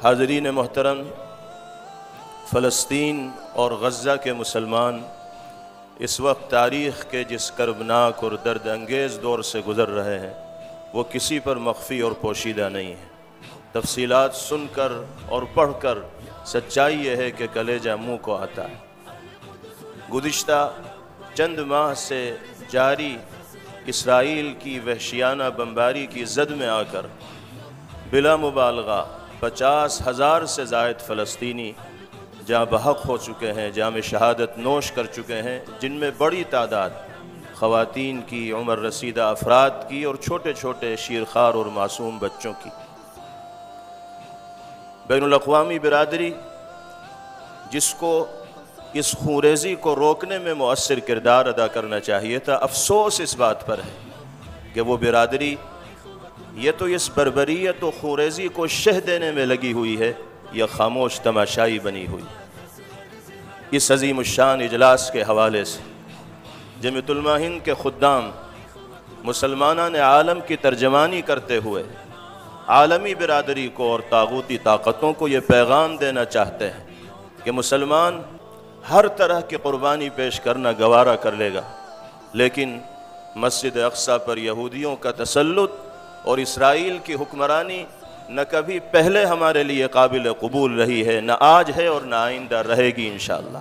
حاضرین محترم، فلسطین اور غزہ کے مسلمان اس وقت تاریخ کے جس کربناک اور درد انگیز دور سے گزر رہے ہیں وہ کسی پر مخفی اور پوشیدہ نہیں ہے۔ تفصیلات سن کر اور پڑھ کر سچائی یہ ہے کہ کلیجہ منہ کو آتا ہے۔ گزشتہ چند ماہ سے جاری اسرائیل کی وحشیانہ بمباری کی زد میں آ کر بلا مبالغہ 50,000 سے زائد فلسطینی جاں بحق ہو چکے ہیں، جام شہادت نوش کر چکے ہیں، جن میں بڑی تعداد خواتین کی، عمر رسیدہ افراد کی اور چھوٹے چھوٹے شیرخوار اور معصوم بچوں کی۔ بین الاقوامی برادری جس کو اس خونریزی کو روکنے میں مؤثر کردار ادا کرنا چاہیے تھا، افسوس اس بات پر ہے کہ وہ برادری یہ تو اس بربریت و خونریزی کو شہ دینے میں لگی ہوئی ہے یا خاموش تماشائی بنی ہوئی۔ اس عظیم الشان اجلاس کے حوالے سے جمعیت علماء ہند کے خدام مسلمانان عالم کی ترجمانی کرتے ہوئے عالمی برادری کو اور طاغوتی طاقتوں کو یہ پیغام دینا چاہتے ہیں کہ مسلمان ہر طرح کی قربانی پیش کرنا گوارا کر لے گا، لیکن مسجد اقصیٰ پر یہودیوں کا تسلط اور اسرائیل کی حکمرانی نہ کبھی پہلے ہمارے لیے قابل قبول رہی ہے، نہ آج ہے اور نہ آئندہ رہے گی انشاءاللہ۔